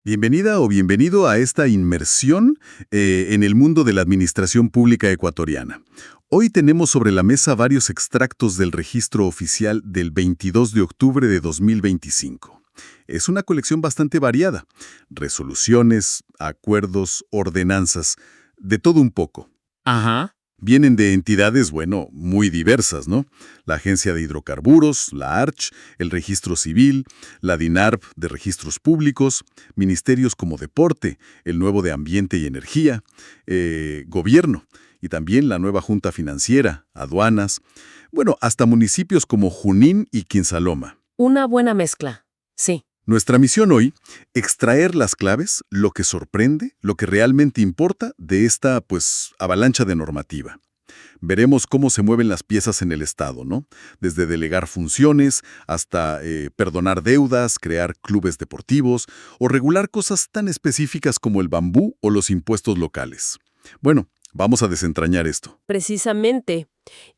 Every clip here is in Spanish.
Bienvenida o bienvenido a esta inmersión en el mundo de la administración pública ecuatoriana. Hoy tenemos sobre la mesa varios extractos del registro oficial del 22 de octubre de 2025. Es una colección bastante variada. Resoluciones, acuerdos, ordenanzas, de todo un poco. Ajá. Vienen de entidades, bueno, muy diversas, ¿no? La Agencia de Hidrocarburos, la ARCH, el Registro Civil, la DINARP de Registros Públicos, ministerios como Deporte, el nuevo de Ambiente y Energía, Gobierno, y también la nueva Junta Financiera, Aduanas, bueno, hasta municipios como Junín y Quinsaloma. Una buena mezcla, sí. Nuestra misión hoy, extraer las claves, lo que sorprende, lo que realmente importa de esta, avalancha de normativa. Veremos cómo se mueven las piezas en el Estado, ¿no? Desde delegar funciones hasta perdonar deudas, crear clubes deportivos o regular cosas tan específicas como el bambú o los impuestos locales. Bueno, vamos a desentrañar esto. Precisamente.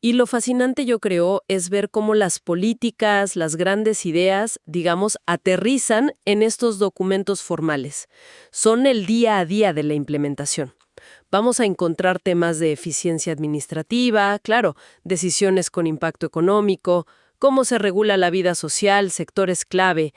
Y lo fascinante, yo creo, es ver cómo las políticas, las grandes ideas, digamos, aterrizan en estos documentos formales. Son el día a día de la implementación. Vamos a encontrar temas de eficiencia administrativa, claro, decisiones con impacto económico, cómo se regula la vida social, sectores clave,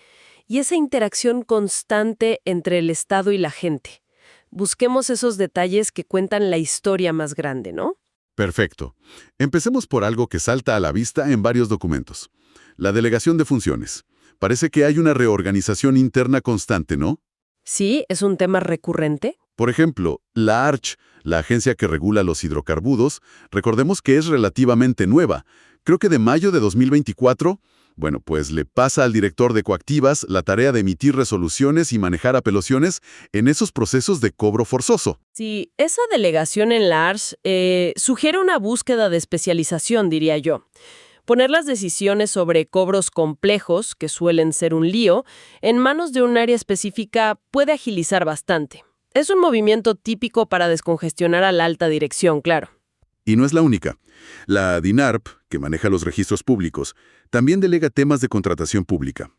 y esa interacción constante entre el Estado y la gente. Busquemos esos detalles que cuentan la historia más grande, ¿no? Perfecto. Empecemos por algo que salta a la vista en varios documentos. La delegación de funciones. Parece que hay una reorganización interna constante, ¿no? Sí, es un tema recurrente. Por ejemplo, la ARCH, la agencia que regula los hidrocarburos, recordemos que es relativamente nueva. Creo que de mayo de 2024, bueno, pues le pasa al director de Coactivas la tarea de emitir resoluciones y manejar apelaciones en esos procesos de cobro forzoso. Sí, esa delegación en la ARS sugiere una búsqueda de especialización, diría yo. Poner las decisiones sobre cobros complejos, que suelen ser un lío, en manos de un área específica puede agilizar bastante. Es un movimiento típico para descongestionar a la alta dirección, claro. Y no es la única. La DINARP, que maneja los registros públicos, también delega temas de contratación pública.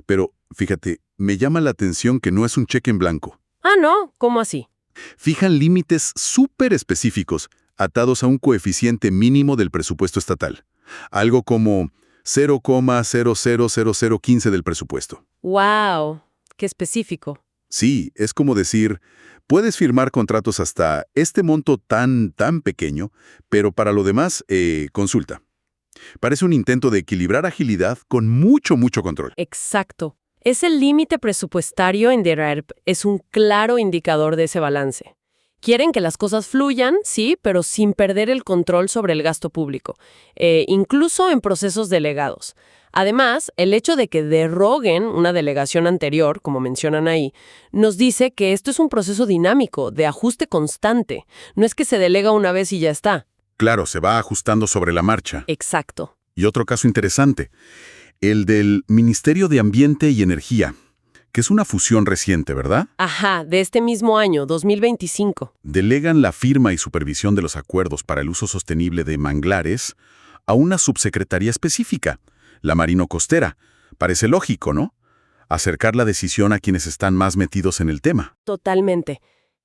Pero, fíjate, me llama la atención que no es un cheque en blanco. Ah, ¿no? ¿Cómo así? Fijan límites súper específicos, atados a un coeficiente mínimo del presupuesto estatal. Algo como 0,000015 del presupuesto. ¡Wow! ¡Qué específico! Sí, es como decir, puedes firmar contratos hasta este monto tan pequeño, pero para lo demás, consulta. Parece un intento de equilibrar agilidad con mucho control. Exacto. Es el límite presupuestario en DINARP, es un claro indicador de ese balance. Quieren que las cosas fluyan, sí, pero sin perder el control sobre el gasto público, incluso en procesos delegados. Además, el hecho de que deroguen una delegación anterior, como mencionan ahí, nos dice que esto es un proceso dinámico, de ajuste constante. No es que se delega una vez y ya está. Claro, se va ajustando sobre la marcha. Exacto. Y otro caso interesante, el del Ministerio de Ambiente y Energía, que es una fusión reciente, ¿verdad? Ajá, de este mismo año, 2025. Delegan la firma y supervisión de los acuerdos para el uso sostenible de manglares a una subsecretaría específica, la Marino-Costera. Parece lógico, ¿no? Acercar la decisión a quienes están más metidos en el tema. Totalmente.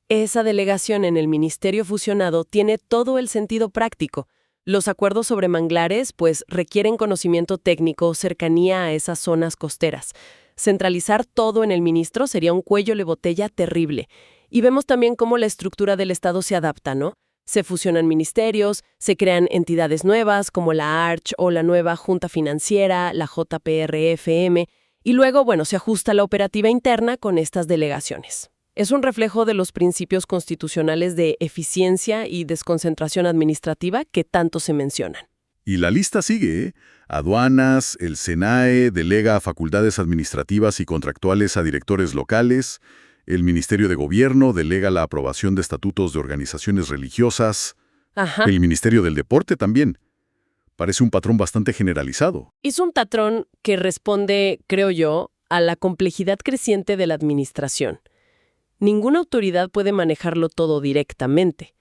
Esa delegación en el ministerio fusionado tiene todo el sentido práctico. Los acuerdos sobre manglares, pues, requieren conocimiento técnico, cercanía a esas zonas costeras. Centralizar todo en el ministro sería un cuello de botella terrible. Y vemos también cómo la estructura del Estado se adapta, ¿no? Se fusionan ministerios, se crean entidades nuevas como la ARCH o la nueva Junta Financiera, la JPRFM, y luego, bueno, se ajusta la operativa interna con estas delegaciones. Es un reflejo de los principios constitucionales de eficiencia y desconcentración administrativa que tanto se mencionan. Y la lista sigue, ¿eh? Aduanas, el SENAE delega facultades administrativas y contractuales a directores locales, el Ministerio de Gobierno delega la aprobación de estatutos de organizaciones religiosas, Ajá. el Ministerio del Deporte también. Parece un patrón bastante generalizado. Es un patrón que responde, creo yo, a la complejidad creciente de la administración. Ninguna autoridad puede manejarlo todo directamente.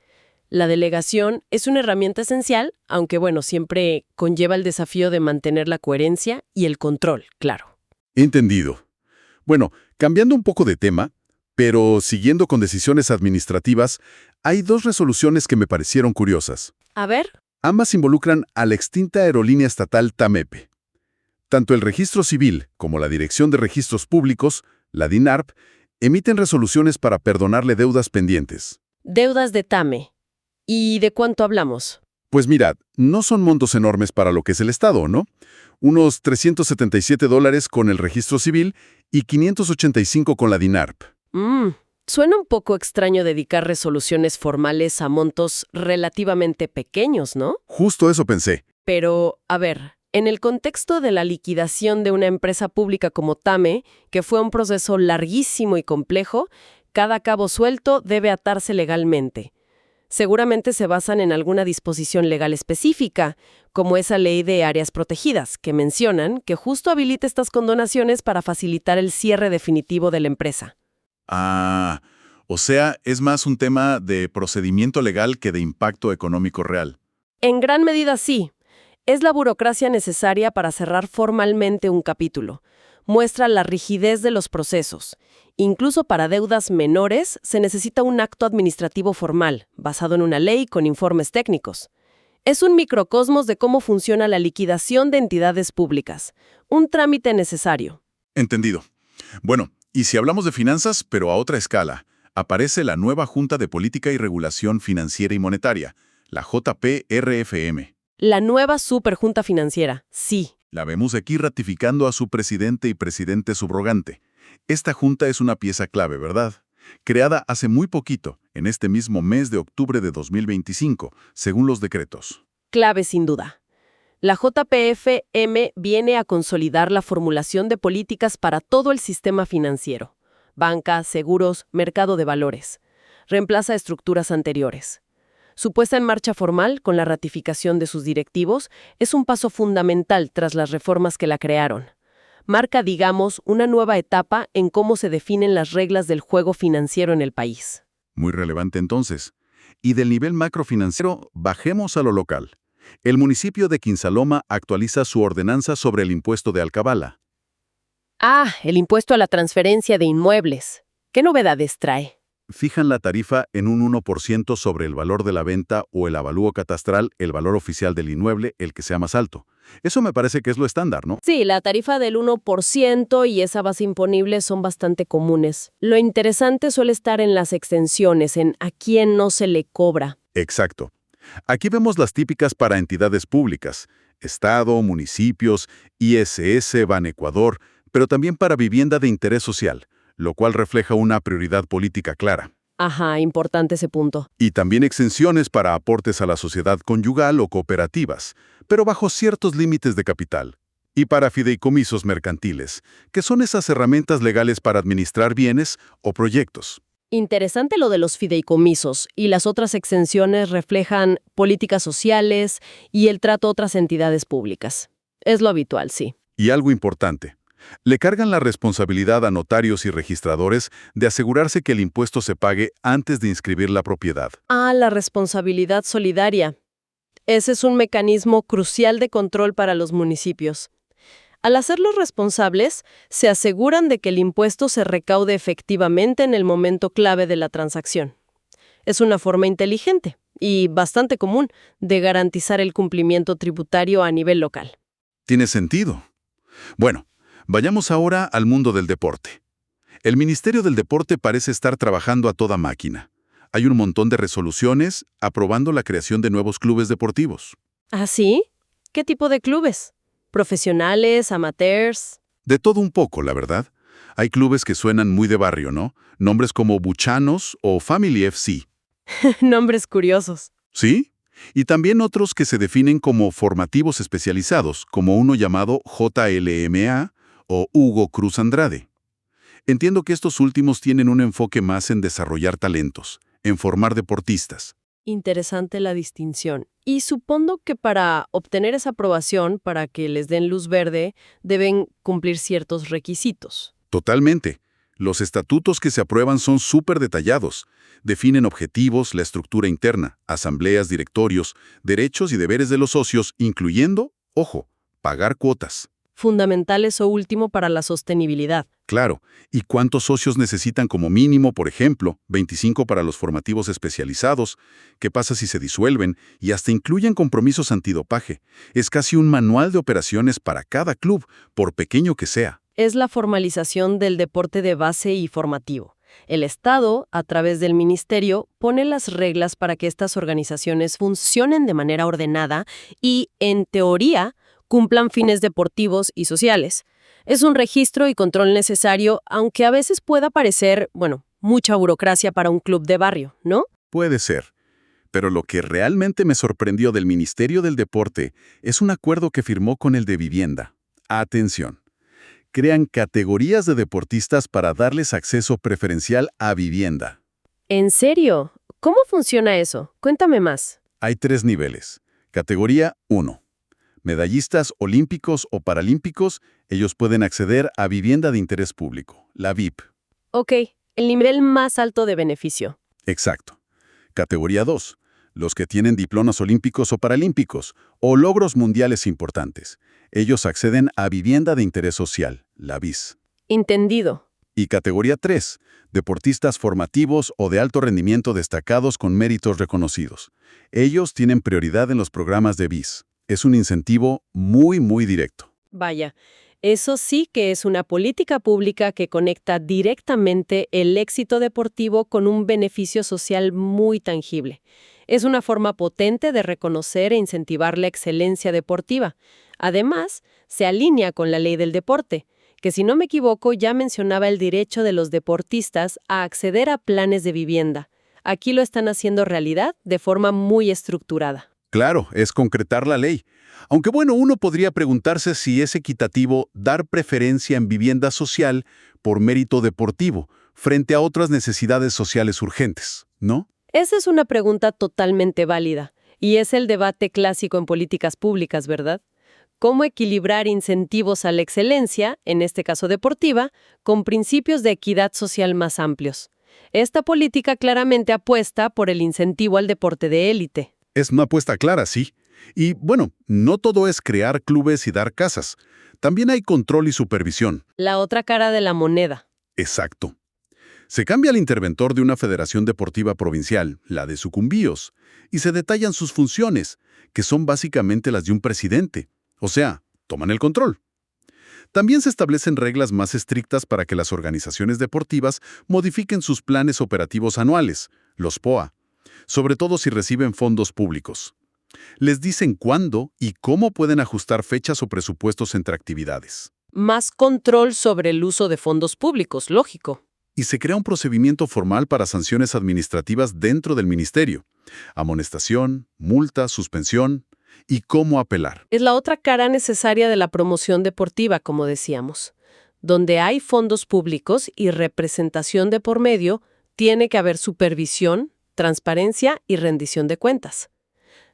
La delegación es una herramienta esencial, aunque bueno, siempre conlleva el desafío de mantener la coherencia y el control, claro. Entendido. Bueno, Cambiando un poco de tema, pero siguiendo con decisiones administrativas, hay dos resoluciones que me parecieron curiosas. A ver. Ambas involucran a la extinta aerolínea estatal TAMEPE. Tanto el Registro Civil como la Dirección de Registros Públicos, la DINARP, emiten resoluciones para perdonarle deudas pendientes. Deudas de TAME. ¿Y de cuánto hablamos? Pues mirad, no son montos enormes para lo que es el Estado, ¿no? Unos $377 con el Registro Civil y 585 con la DINARP. Suena un poco extraño dedicar resoluciones formales a montos relativamente pequeños, ¿no? Justo eso pensé. Pero, a ver, en el contexto de la liquidación de una empresa pública como TAME, que fue un proceso larguísimo y complejo, cada cabo suelto debe atarse legalmente. Seguramente se basan en alguna disposición legal específica, como esa ley de áreas protegidas, que mencionan que justo habilita estas condonaciones para facilitar el cierre definitivo de la empresa. Ah, o sea, es más un tema de procedimiento legal que de impacto económico real. En gran medida sí. Es la burocracia necesaria para cerrar formalmente un capítulo. Muestra la rigidez de los procesos. Incluso para deudas menores se necesita un acto administrativo formal, basado en una ley con informes técnicos. Es un microcosmos de cómo funciona la liquidación de entidades públicas. Un trámite necesario. Entendido. Bueno, y si hablamos de finanzas, pero a otra escala, aparece la nueva Junta de Política y Regulación Financiera y Monetaria, la JPRFM. La nueva superjunta financiera, sí. La vemos aquí ratificando a su presidente y presidente subrogante. Esta junta es una pieza clave, ¿verdad? Creada hace muy poquito, en este mismo mes de octubre de 2025, según los decretos. Clave sin duda. La JPFM viene a consolidar la formulación de políticas para todo el sistema financiero. Banca, seguros, mercado de valores. Reemplaza estructuras anteriores. Su puesta en marcha formal, con la ratificación de sus directivos, es un paso fundamental tras las reformas que la crearon. Marca, digamos, una nueva etapa en cómo se definen las reglas del juego financiero en el país. Muy relevante entonces. Y del nivel macrofinanciero, bajemos a lo local. El municipio de Quinsaloma actualiza su ordenanza sobre el impuesto de alcabala. El impuesto a la transferencia de inmuebles. ¿Qué novedades trae? Fijan la tarifa en un 1% sobre el valor de la venta o el avalúo catastral, el valor oficial del inmueble, el que sea más alto. Eso me parece que es lo estándar, ¿no? Sí, la tarifa del 1% y esa base imponible son bastante comunes. Lo interesante suele estar en las extensiones, en a quién no se le cobra. Exacto. Aquí vemos las típicas para entidades públicas, Estado, municipios, ISS, Banecuador, pero también para vivienda de interés social, lo cual refleja una prioridad política clara. Ajá, importante ese punto. Y también exenciones para aportes a la sociedad conyugal o cooperativas, pero bajo ciertos límites de capital. Y para fideicomisos mercantiles, que son esas herramientas legales para administrar bienes o proyectos. Interesante lo de los fideicomisos, y las otras exenciones reflejan políticas sociales y el trato a otras entidades públicas. Es lo habitual, sí. Y algo importante. Le cargan la responsabilidad a notarios y registradores de asegurarse que el impuesto se pague antes de inscribir la propiedad. La responsabilidad solidaria. Ese es un mecanismo crucial de control para los municipios. Al hacerlos responsables, se aseguran de que el impuesto se recaude efectivamente en el momento clave de la transacción. Es una forma inteligente y bastante común de garantizar el cumplimiento tributario a nivel local. Tiene sentido. Bueno, vayamos ahora al mundo del deporte. El Ministerio del Deporte parece estar trabajando a toda máquina. Hay un montón de resoluciones aprobando la creación de nuevos clubes deportivos. ¿Ah, sí? ¿Qué tipo de clubes? ¿Profesionales, amateurs? De todo un poco, la verdad. Hay clubes que suenan muy de barrio, ¿no? Nombres como Buchanos o Family FC. Nombres curiosos. ¿Sí? Y también otros que se definen como formativos especializados, como uno llamado JLMA o Hugo Cruz Andrade. Entiendo que estos últimos tienen un enfoque más en desarrollar talentos, en formar deportistas. Interesante la distinción. Y supongo que para obtener esa aprobación, para que les den luz verde, deben cumplir ciertos requisitos. Totalmente. Los estatutos que se aprueban son súper detallados. Definen objetivos, la estructura interna, asambleas, directorios, derechos y deberes de los socios, incluyendo, ojo, pagar cuotas. Fundamental eso último para la sostenibilidad. Claro, ¿y cuántos socios necesitan como mínimo, por ejemplo? 25 para los formativos especializados. ¿Qué pasa si se disuelven? Y hasta incluyen compromisos antidopaje. Es casi un manual de operaciones para cada club, por pequeño que sea. Es la formalización del deporte de base y formativo. El Estado, a través del Ministerio, pone las reglas para que estas organizaciones funcionen de manera ordenada y, en teoría, cumplan fines deportivos y sociales. Es un registro y control necesario, aunque a veces pueda parecer, mucha burocracia para un club de barrio, ¿no? Puede ser. Pero lo que realmente me sorprendió del Ministerio del Deporte es un acuerdo que firmó con el de Vivienda. Atención. Crean categorías de deportistas para darles acceso preferencial a vivienda. ¿En serio? ¿Cómo funciona eso? Cuéntame más. Hay 3 niveles. Categoría 1. Medallistas olímpicos o paralímpicos, ellos pueden acceder a vivienda de interés público, la VIP. Ok, el nivel más alto de beneficio. Exacto. Categoría 2. Los que tienen diplomas olímpicos o paralímpicos, o logros mundiales importantes. Ellos acceden a vivienda de interés social, la BIS. Entendido. Y categoría 3. Deportistas formativos o de alto rendimiento destacados con méritos reconocidos. Ellos tienen prioridad en los programas de BIS. Es un incentivo muy directo. Vaya, eso sí que es una política pública que conecta directamente el éxito deportivo con un beneficio social muy tangible. Es una forma potente de reconocer e incentivar la excelencia deportiva. Además, se alinea con la ley del deporte, que si no me equivoco ya mencionaba el derecho de los deportistas a acceder a planes de vivienda. Aquí lo están haciendo realidad de forma muy estructurada. Claro, es concretar la ley. Aunque uno podría preguntarse si es equitativo dar preferencia en vivienda social por mérito deportivo frente a otras necesidades sociales urgentes, ¿no? Esa es una pregunta totalmente válida, y es el debate clásico en políticas públicas, ¿verdad? ¿Cómo equilibrar incentivos a la excelencia, en este caso deportiva, con principios de equidad social más amplios? Esta política claramente apuesta por el incentivo al deporte de élite. Es una apuesta clara, sí. Y no todo es crear clubes y dar casas. También hay control y supervisión. La otra cara de la moneda. Exacto. Se cambia el interventor de una federación deportiva provincial, la de sucumbíos, y se detallan sus funciones, que son básicamente las de un presidente. O sea, toman el control. También se establecen reglas más estrictas para que las organizaciones deportivas modifiquen sus planes operativos anuales, los POA, sobre todo si reciben fondos públicos. Les dicen cuándo y cómo pueden ajustar fechas o presupuestos entre actividades. Más control sobre el uso de fondos públicos, lógico. Y se crea un procedimiento formal para sanciones administrativas dentro del ministerio. Amonestación, multa, suspensión y cómo apelar. Es la otra cara necesaria de la promoción deportiva, como decíamos. Donde hay fondos públicos y representación de por medio, tiene que haber supervisión, transparencia y rendición de cuentas.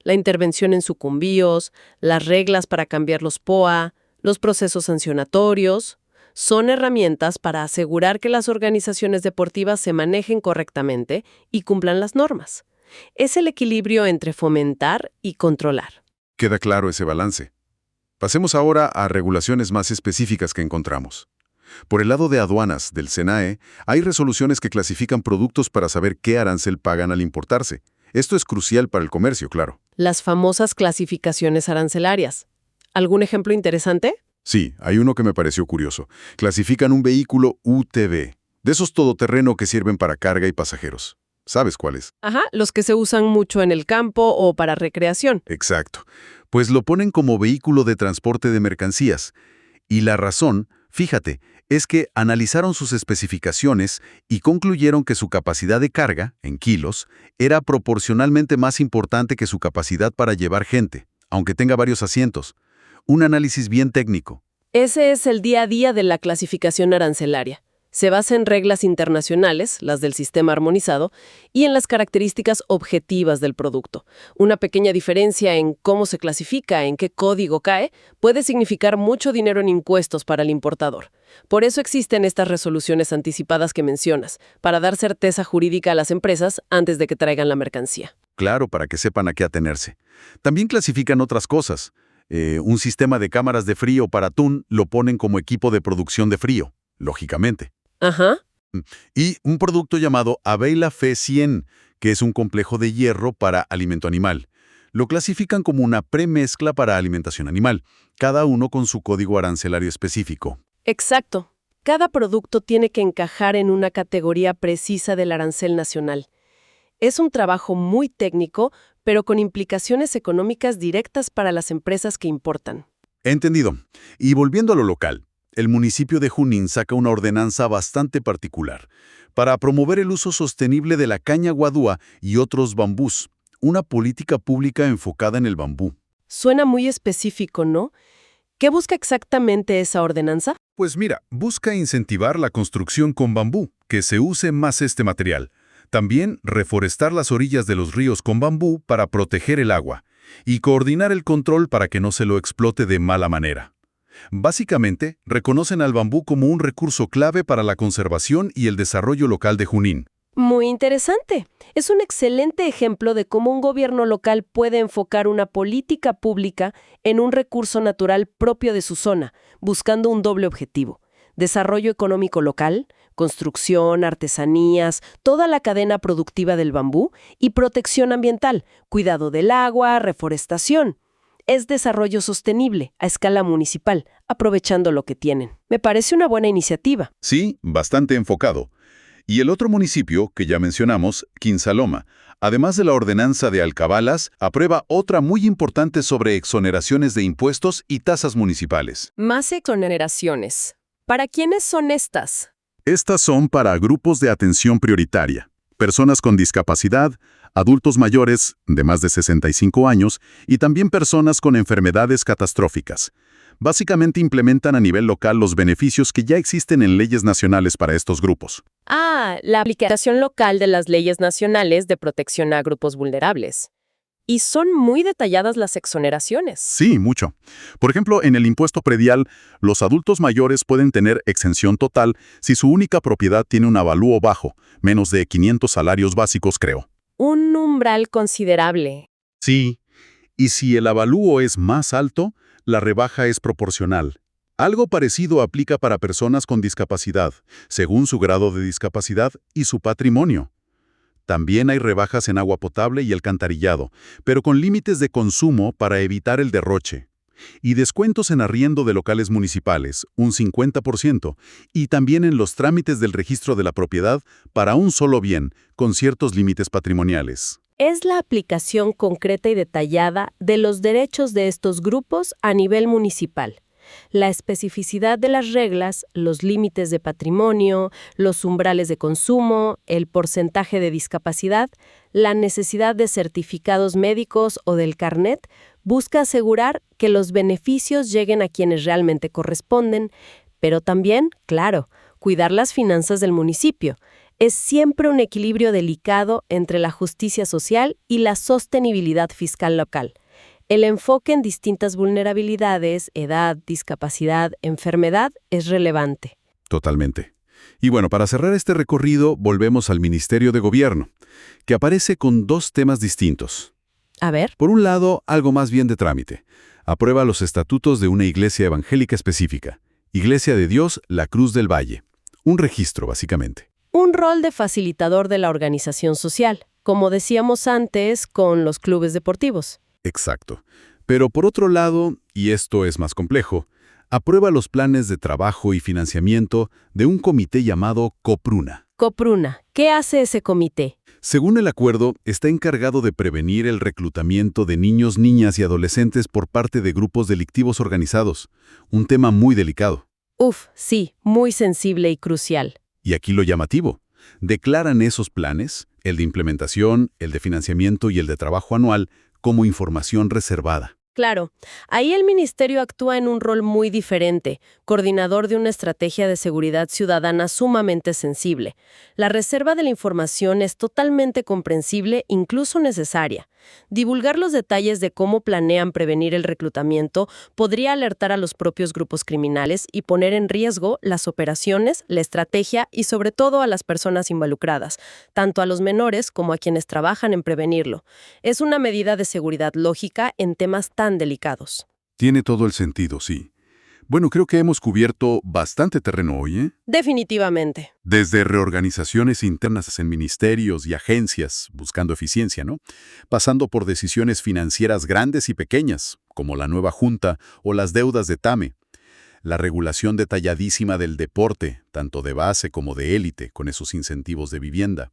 La intervención en sucumbíos, las reglas para cambiar los POA, los procesos sancionatorios, son herramientas para asegurar que las organizaciones deportivas se manejen correctamente y cumplan las normas. Es el equilibrio entre fomentar y controlar. Queda claro ese balance. Pasemos ahora a regulaciones más específicas que encontramos. Por el lado de aduanas del SENAE, hay resoluciones que clasifican productos para saber qué arancel pagan al importarse. Esto es crucial para el comercio, claro. Las famosas clasificaciones arancelarias. ¿Algún ejemplo interesante? Sí, hay uno que me pareció curioso. Clasifican un vehículo UTV, de esos todoterreno que sirven para carga y pasajeros. ¿Sabes cuáles? Ajá, los que se usan mucho en el campo o para recreación. Exacto. Pues lo ponen como vehículo de transporte de mercancías. Y la razón, fíjate, es que analizaron sus especificaciones y concluyeron que su capacidad de carga, en kilos, era proporcionalmente más importante que su capacidad para llevar gente, aunque tenga varios asientos. Un análisis bien técnico. Ese es el día a día de la clasificación arancelaria. Se basa en reglas internacionales, las del sistema armonizado, y en las características objetivas del producto. Una pequeña diferencia en cómo se clasifica, en qué código cae, puede significar mucho dinero en impuestos para el importador. Por eso existen estas resoluciones anticipadas que mencionas, para dar certeza jurídica a las empresas antes de que traigan la mercancía. Claro, para que sepan a qué atenerse. También clasifican otras cosas. Un sistema de cámaras de frío para atún lo ponen como equipo de producción de frío. lógicamente. Ajá. Y un producto llamado Aveila Fe100, que es un complejo de hierro para alimento animal. Lo clasifican como una premezcla para alimentación animal, cada uno con su código arancelario específico. Exacto. Cada producto tiene que encajar en una categoría precisa del arancel nacional. Es un trabajo muy técnico, pero con implicaciones económicas directas para las empresas que importan. Entendido. Y volviendo a lo local, el municipio de Junín saca una ordenanza bastante particular para promover el uso sostenible de la caña guadúa y otros bambús, una política pública enfocada en el bambú. Suena muy específico, ¿no? ¿Qué busca exactamente esa ordenanza? Pues mira, busca incentivar la construcción con bambú, que se use más este material. También reforestar las orillas de los ríos con bambú para proteger el agua y coordinar el control para que no se lo explote de mala manera. Básicamente, reconocen al bambú como un recurso clave para la conservación y el desarrollo local de Junín. Muy interesante. Es un excelente ejemplo de cómo un gobierno local puede enfocar una política pública en un recurso natural propio de su zona, buscando un doble objetivo: desarrollo económico local, construcción, artesanías, toda la cadena productiva del bambú, y protección ambiental, cuidado del agua, reforestación. Es desarrollo sostenible a escala municipal, aprovechando lo que tienen. Me parece una buena iniciativa. Sí, bastante enfocado. Y el otro municipio que ya mencionamos, Quinsaloma, además de la ordenanza de alcabalas, aprueba otra muy importante sobre exoneraciones de impuestos y tasas municipales. Más exoneraciones. ¿Para quiénes son estas? Estas son para grupos de atención prioritaria, personas con discapacidad, adultos mayores de más de 65 años y también personas con enfermedades catastróficas. Básicamente implementan a nivel local los beneficios que ya existen en leyes nacionales para estos grupos. Ah, la aplicación local de las leyes nacionales de protección a grupos vulnerables. Y son muy detalladas las exoneraciones. Sí, mucho. Por ejemplo, en el impuesto predial, los adultos mayores pueden tener exención total si su única propiedad tiene un avalúo bajo, menos de 500 salarios básicos, creo. Un umbral considerable. Sí, y si el avalúo es más alto, la rebaja es proporcional. Algo parecido aplica para personas con discapacidad, según su grado de discapacidad y su patrimonio. También hay rebajas en agua potable y alcantarillado, pero con límites de consumo para evitar el derroche. Y descuentos en arriendo de locales municipales, un 50%, y también en los trámites del registro de la propiedad para un solo bien, con ciertos límites patrimoniales. Es la aplicación concreta y detallada de los derechos de estos grupos a nivel municipal. La especificidad de las reglas, los límites de patrimonio, los umbrales de consumo, el porcentaje de discapacidad, la necesidad de certificados médicos o del carnet, busca asegurar que los beneficios lleguen a quienes realmente corresponden, pero también, claro, cuidar las finanzas del municipio. Es siempre un equilibrio delicado entre la justicia social y la sostenibilidad fiscal local. El enfoque en distintas vulnerabilidades, edad, discapacidad, enfermedad es relevante. Totalmente. Y bueno, para cerrar este recorrido, volvemos al Ministerio de Gobierno, que aparece con dos temas distintos. A ver. Por un lado, algo más bien de trámite. Aprueba los estatutos de una iglesia evangélica específica, Iglesia de Dios, La Cruz del Valle. Un registro, básicamente. Un rol de facilitador de la organización social, como decíamos antes con los clubes deportivos. Exacto. Pero por otro lado, y esto es más complejo, aprueba los planes de trabajo y financiamiento de un comité llamado COPRUNA. COPRUNA. ¿Qué hace ese comité? Según el acuerdo, está encargado de prevenir el reclutamiento de niños, niñas y adolescentes por parte de grupos delictivos organizados, un tema muy delicado. Sí, muy sensible y crucial. Y aquí lo llamativo. Declaran esos planes, el de implementación, el de financiamiento y el de trabajo anual, como información reservada. Claro, ahí el ministerio actúa en un rol muy diferente, coordinador de una estrategia de seguridad ciudadana sumamente sensible. La reserva de la información es totalmente comprensible, incluso necesaria. Divulgar los detalles de cómo planean prevenir el reclutamiento podría alertar a los propios grupos criminales y poner en riesgo las operaciones, la estrategia y sobre todo a las personas involucradas, tanto a los menores como a quienes trabajan en prevenirlo. Es una medida de seguridad lógica en temas tan delicados. Tiene todo el sentido, sí. Bueno, creo que hemos cubierto bastante terreno hoy, ¿eh? Definitivamente. Desde reorganizaciones internas en ministerios y agencias, buscando eficiencia, ¿no? Pasando por decisiones financieras grandes y pequeñas, como la nueva Junta o las deudas de TAME. La regulación detalladísima del deporte, tanto de base como de élite, con esos incentivos de vivienda.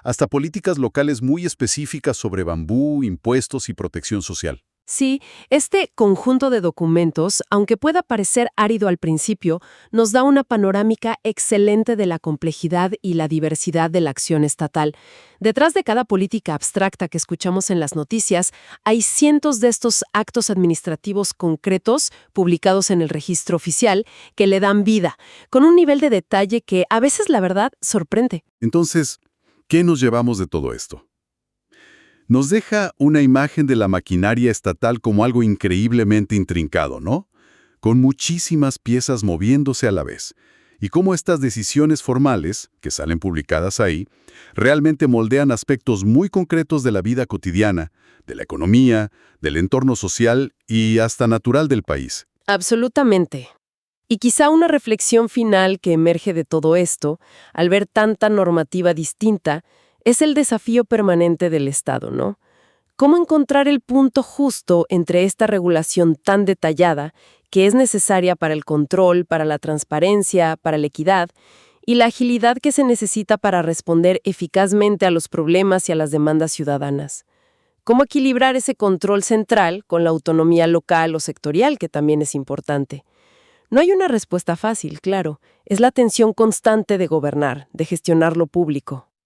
Hasta políticas locales muy específicas sobre bambú, impuestos y protección social. Sí, este conjunto de documentos, aunque pueda parecer árido al principio, nos da una panorámica excelente de la complejidad y la diversidad de la acción estatal. Detrás de cada política abstracta que escuchamos en las noticias, hay cientos de estos actos administrativos concretos publicados en el registro oficial que le dan vida, con un nivel de detalle que a veces, la verdad, sorprende. Entonces, ¿qué nos llevamos de todo esto? Nos deja una imagen de la maquinaria estatal como algo increíblemente intrincado, ¿no? Con muchísimas piezas moviéndose a la vez. Y cómo estas decisiones formales, que salen publicadas ahí, realmente moldean aspectos muy concretos de la vida cotidiana, de la economía, del entorno social y hasta natural del país. Absolutamente. Y quizá una reflexión final que emerge de todo esto, al ver tanta normativa distinta, es el desafío permanente del Estado, ¿no? ¿Cómo encontrar el punto justo entre esta regulación tan detallada, que es necesaria para el control, para la transparencia, para la equidad, y la agilidad que se necesita para responder eficazmente a los problemas y a las demandas ciudadanas? ¿Cómo equilibrar ese control central con la autonomía local o sectorial, que también es importante? No hay una respuesta fácil, claro. Es la tensión constante de gobernar, de gestionar lo público.